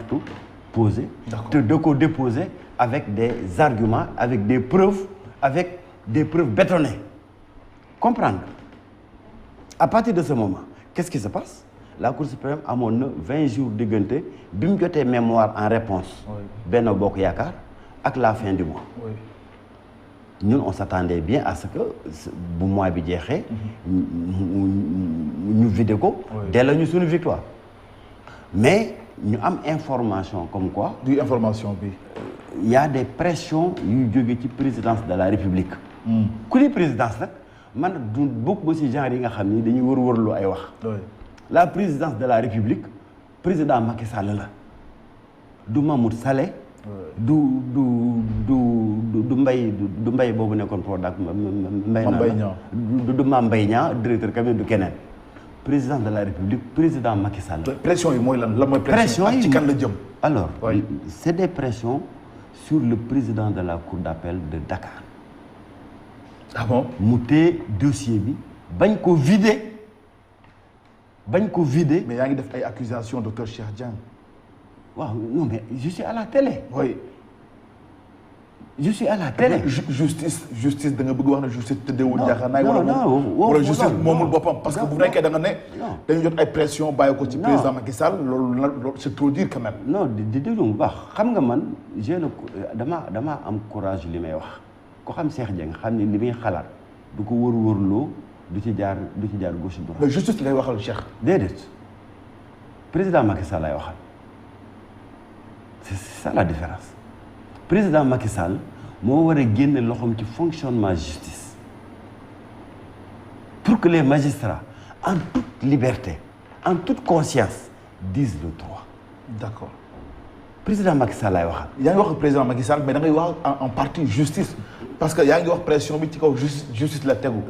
ñaxtu posé te da ko déposé avec des arguments avec des preuves bétonnées comprendre à partir de ce moment qu'est-ce qui se passe la Cour suprême amoon na 20 jours diggante bi mu jotee mémoire en réponse Benno Bokk Yaakaar ak la fin du mois ñun on s'attendait bien à ce que bu mois bi jeexee ñu vidé ko dès la ñu suñu victoire mais ñu am information comme quoi du information bi y a des pressions yuy jóge ci présidence de la République ku di présidence nag man du bokk ba ci genre yi nga xam ni dañuy wër-wërlu ay wax la présidence de la République président Macky Sall la du Mahmoud Saleh du Mbaye boobu nekkoon Prodac du Mame Mbaye Niang directeur cabinet du keneen président de la République président Macky Sall. pression yi mooy lan mooy pression yi ci kan la jëm. alors c'est des pressions sur le président de la cour d'appel de Dakar. ah bon mu téye dossier bi bañ ko vider. mais yaa ngi def ay accusations docteur Cheikh Dieng. waaw non mais je suis à la télé. oui. je suis à la télé. justice da nga bëgg wax ne justice tëddeewul njaaxaanaay. wala justice moomul boppam. parce que bu nekkee da nga ne. dañu jot ay pression bàyyi ko ci président Macky Sall loolu c'est trop dire quand même. non di déglu bu baax xam nga man dama am courage li may wax ko xam Cheikh Dieng xam ni li muy xalaat du ko wër-wërloo du ci jaar gauche droite. mais justice lay waxal Cheikh. déedéet président Macky Sall lay waxal c'est ça la différence. président Macky Sall moo war a génne loxoom ci fonctionnement justice pour que les magistrats en toute liberté en toute conscience disent le droit. d'accord. président Macky Sall laay waxal. yaa ngi wax président Macky Sall mais da ngay wax en partie justice parce que yaa ngi wax pression bi ci kaw justice la tegu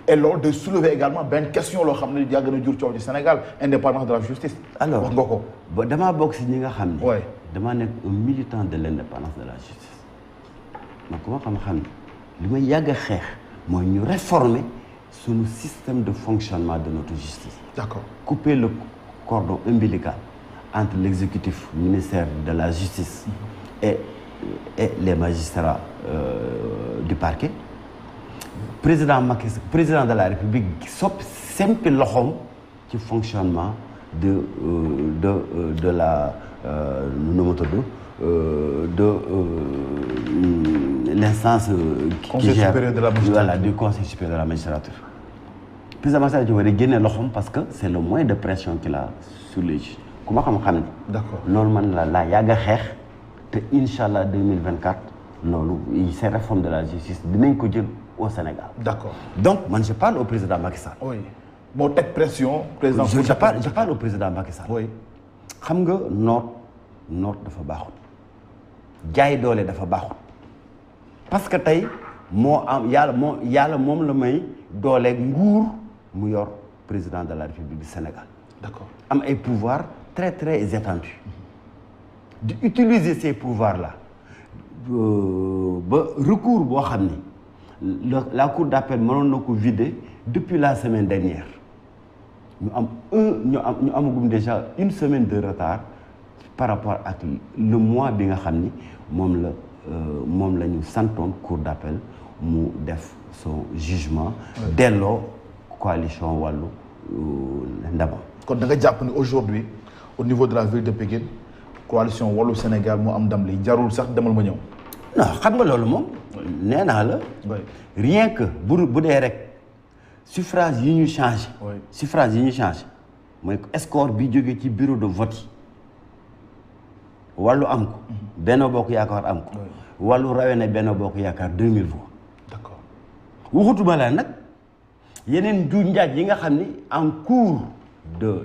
et loolu de soulever également benn question loo xam ne yàgg na jur coow ci Sénégal indépendance de la justice. alors wax nga ko. ba damaa bokk si ñi nga xam ne. oui damaa nekk un militant de l'indépendance de la justice donc ku ma xam li may yàgg a xeex mooy ñu réformer suñu système de fonctionnement de notre justice. d'accord. couper le cordon ombilical entre l'exécutif ministère de la justice et les magistrats du parquet. président de la République sempi loxoom ci fonctionnement de la nu ma tudd de l'instance qui gère du conseil supérieur de la magistrature. président Macky Sall ci war a génne loxoom parce que c'est le moyen de pression qu'il a sur les juges ku ma xam-xam ni. d'accord loolu man laa yàgg a xeex te incha allah 2024 loolu ces réformes de la justice dinañ ko jël au Sénégal. d'accord. donc man je parle au président Macky Sall. oui moo teg pression. président je parle au président Macky Sall. oui xam nga noot dafa baaxut jaay doole dafa baaxut parce que tey moo am yàlla moom la may dooleeg nguur mu yor président de la République du Sénégal. d'accord. am ay pouvoirs très très étendus di utiliser ces pouvoirs là ba recours boo xam ni la cour d'appel mënoon na ko vider depuis la semaine dernière ñu amagum déjà une semaine de retard par rapport ak le mois bi nga xam ni moom la ñu santoon cour d'appel mu def son jugement delloo coalition wàllu ndamam. kon da nga jàpp ni aujourd'hui au niveau de la ville de Pikine coalition Wallu Sénégal moo am ndam li jarul sax demal ma ñëw. non xam nga loolu moom. nee naa la. rien que bu dee rek suffrage yi ñu changé. suffrage yi ñu changé mooy score bi jógee ci bureau de vote yi wàllu am ko. Benno Bokk Yaakaar am ko. wàllu rawee na Benno Bokk Yaakaar 2000 voix. d'accord. waxutuma la nag yeneen du njaaj yi nga xam ni en cours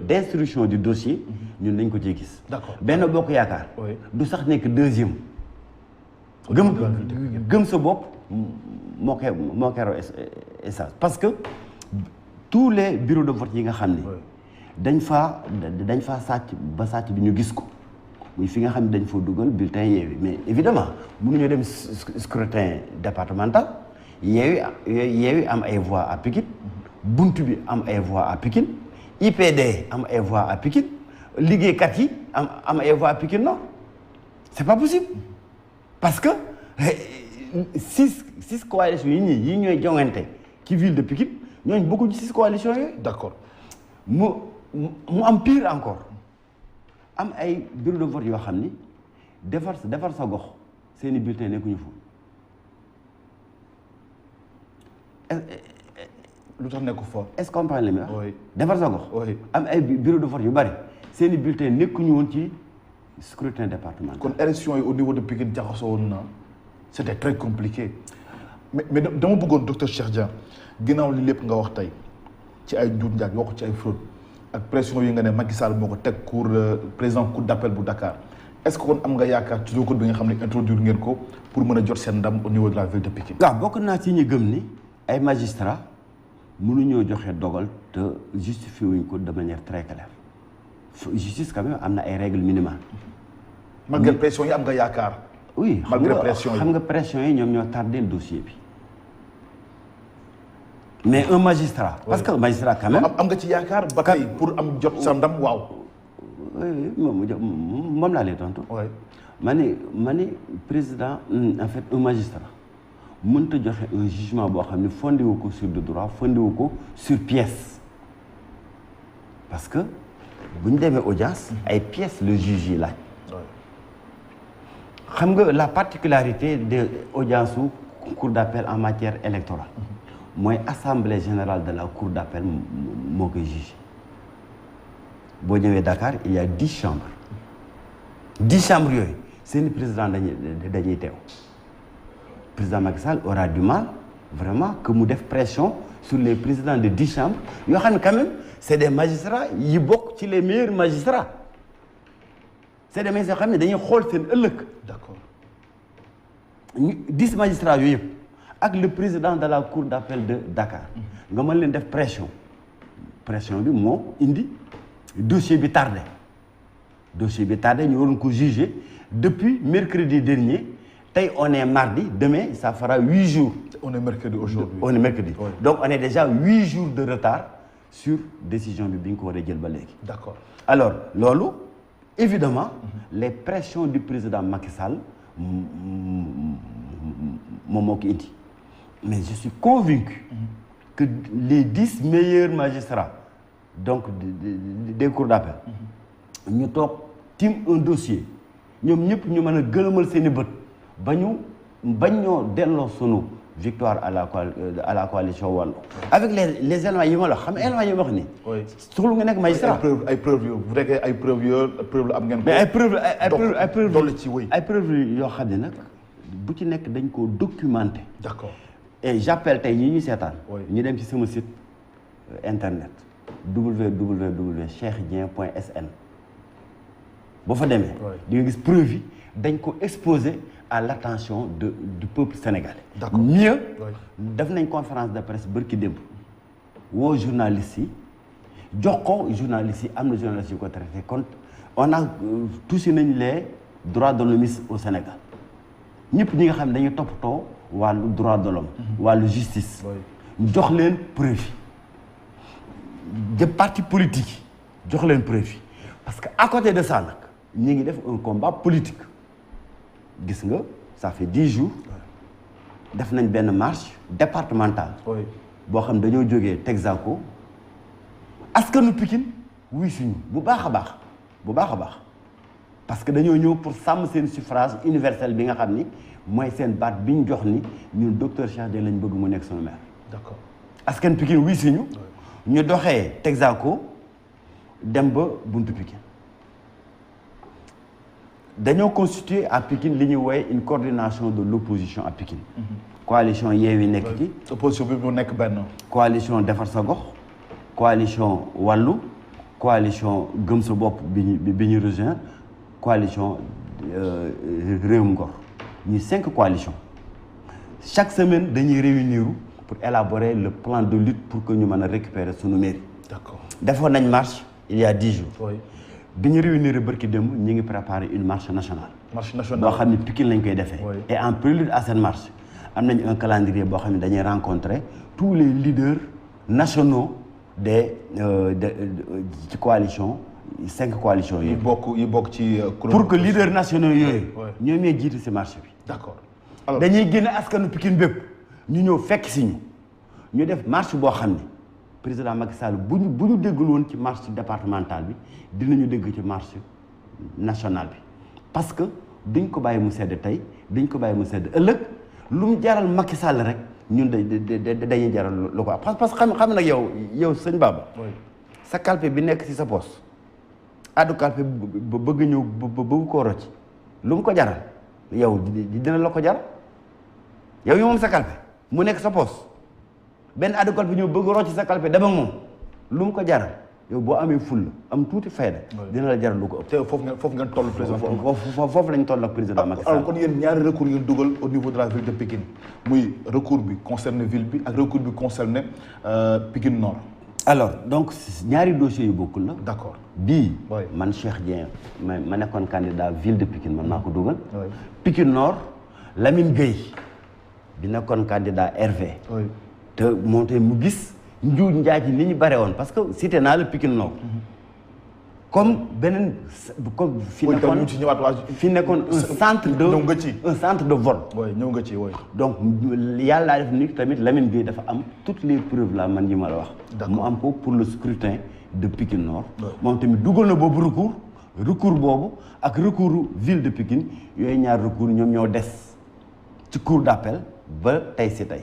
d'instruction du dossier ñun dañ ko ciy gis. d'accord. Benno Bokk Yaakaar. du sax nekk deuxième. gëm sa bopp moo koy raw essence parce que tous les bureaux de vote yi nga xam ni dañ faa sàcc bi ñu gis ko muy fi nga xam ne dañ fa dugal bulletin Yewwi mais évidemment mënuñoo dem scrutin départemental Yewwi am ay voix à Pikine Buntu bi am ay voix à Pikine IPD am ay voix à Pikine liggéeykat yi am ay voix Pikine Nord c'est pas possible parce que six coalitions yi ñooy joŋante ci ville de Pikine ñooñu bokkuñu 6 coalitions yooyu. d'accord mu am pire encore am ay bureau de vote yoo xam ni defar sa gox seeni bulletin nekkuñu fa. lu tax nekku fa. est-ce que comprendre li ma wax. oui defar sa gox. oui am ay bureau de vote yu bari seeni bulletin nekkuñu woon ci scrutin départemental. kon élection yi au niveau de Pikine jaxasoo woon na c'était très compliqué mais dama bëggoon docteur Cheikh Dieng ginnaaw li lépp nga wax tey ci ay njuuj njaaj wax ci ay fraude ak pression yi nga ne Macky Sall moo ko teg président cour d'appel bu Dakar est-ce que kon am nga yaakaar ci recours bi nga xam ne introduire ngeen ko pour mën a jot seen ndam au niveau de la ville de Pikine. waaw bokk naa ci ñi gëm ni ay magistrats mënuñoo joxe dogal te justifié wuñ ko de manière très claire justice quand même am na ay règles minimales. malgré pression yi am nga yaakaar. oui malgré pression yi xam nga pression yi ñoom ñoo tardé le dossier bi mais un magistrat. parce que magistrat quand même. am nga ci yaakaar ba tey pour am jot sa ndam waaw. moom laa lay tontu. oui ma ni président en fait un magistrat mënta joxe un jugement boo xam ne fondé wu ko sur le droit fondé wu ko sur pièce parce que bu ñu demee audience ay pièces le juge yi laaj. xam nga la particularité de audience su cour d'appel en matière électorale mooy assemblée générale de la cour d'appel moo koy juge boo ñëwee Dakar il y a 10 chambres 10 chambres yooyu seeni président dañuy teew président Macky Sall aura du mal vraiment que mu def pression sur les présidents de 10 chambres yoo xam ne quand même c'est des magistrats yi bokk ci les meilleurs magistrats c'est des magistrats yoo xam ne dañuy xool seen ëllëg. d'accord 10 magistrats yooyu yëpp ak le président de la cour d'appel de Dakar nga mën leen def pression bi moo indi dossier bi tardé ñu waroon ko juger depuis mercredi dernier tey on est mardi demain ça fera 8 jours. on est mercredi aujourd'hui. on est mercredi oui. Donc on est déjà 8 jours de retard sur décision bi ñu ko war a jël ba léegi. d'accord alors loolu évidemment les pressions du président Macky Sall moom moo ko indi mais je suis convaincu que les 10 meilleurs magistrats donc des cours d'appel ñu toog tim un dossier ñoom ñëpp ñu mën a gëlëmal seen i bët bañ ñoo delloo sunu victoire à la coalition Wallu avec les éléments yi ma la xam éléments yi ma wax nii. oui soxla nga nekk magistrat. ay preuves bu fekkee ay preuves la am ngeen ko. mais ay preuves dolli ci wéy. ay preuves yoo xam ne nag bu ci nekk dañ koo documenter. d'accord et j'appelle tey ñi ñu seetaan. oui ñu dem ci sama site internet www.cheikhdien.sn boo fa demee. di nga gis preuve yi dañ ko exposer à l'attention du peuple sénégalais. d'accord mieux def nañ conférence de presse bërki démb woo journalistes yi jox ko journalistes yi am na journalistes yu ko traité kon on a touché nañ les droits de l'homme au Sénégal ñëpp ñi nga xam ne dañuy toppatoo wàllu droit de l'homme wàllu justice ñu jox leen preuve de parti politique jox leen preuve parce que à côté de ça nag ñi ngi def un combat politique gis nga ça fait 10 jours def nañ benn marche départementale boo xam dañoo jógee Texaco askanu Pikine wuy suñu bu baax a baax parce que dañoo ñëw pour sàmm seen suffrage universel bi nga xam ni mooy seen baat bi ñu jox ni ñun docteur Cheikh Dieng lañ bëgg mu nekk sunu maire. d'accord askan Pikine wuy suñu ñu doxee Texaco dem ba buntu Pikine dañoo constituer à Pikine li ñuy wooye une coordination de l'opposition à Pikine. coalition Yewwi nekk ci. opposition bi mu nekk benn. coalition Defar sa Gox. coalition Wallu. coalition Gëm sa bopp bi ñu rejoindre. coalition Réewum Ngor. ñuy 5 coalitions. chaque semaine dañuy réunir pour élaborer le plan de lutte pour que ñu mën a récupérer sunu mairie. d'accord defoon nañ marche il y a 10 jours. oui bi ñu réunir bërki démb ñu ngi préparer une marche nationale. marche nationale boo xam ne Pikine lañ koy defee. et en prélude à cette marche am nañ un calendrier boo xam ne dañuy rencontrer tous les leaders nationaux ci coalition 5 coalitions yi bokk ci. pour que leaders nationaux yooyu. oui ñoom ñooy jiite si marche bi. d'accord alors dañuy génne askanu Pikine bépp ñu ñëw fekk si ñu def marche boo xam ne président Macky Sall bu ñu déggul woon ci marche départementale bi dinañu dégg ci marche nationale bi parce que duñ ko bàyyi mu sedd tey duñ ko bàyyi mu sedd ëllëg lu mu jaral Macky Sall rek ñun dañuy jaral lu ko parce que xam nag yow sëñ Baba. sa calpe bi nekk si sa poche addu calpe ba bëgg ñëw ba bëgg koo rocc lu mu ko jaral yow dina la ko jaral yow moom sa calpe mu nekk sa poche benn addu calpe ñëw bëgg rocc sa calpe dama moom lu mu ko jaral yow boo amee ful am tuuti fayda dina la jaral lu ko ëpp. te foofu ngeen toll président. foofu lañ toll ak président Macky Sall. alors kon yéen ñaari recours ngeen dugal au niveau de la ville de Pikine muy recours bi concerné ville bi ak recours bi concerné Pikine Nord. alors donc ñaari dossiers yu bokkul la. d'accord bii. man Cheikh Dieng ma nekkoon candidat ville de Pikine man maa ko dugal. Pikine Nord Lamine Gueye di nekkoon candidat RV. te moom tey mu gis njuuj njaaj yi ni ñu bare woon parce que cité naa la Pikine Nord. comme beneen comme fi nekkoon un centre de vol. ñëw nga ci donc yàlla def ni tamit Lamine Gueye dafa am toutes les preuves là man yi ma la wax. mu am ko pour le scrutin de Pikine Nord. moom tamit dugal na boobu recours boobu ak recours ville de Pikine yooyu ñaar recours ñoom ñoo des ci cour d'appel ba tey si tey.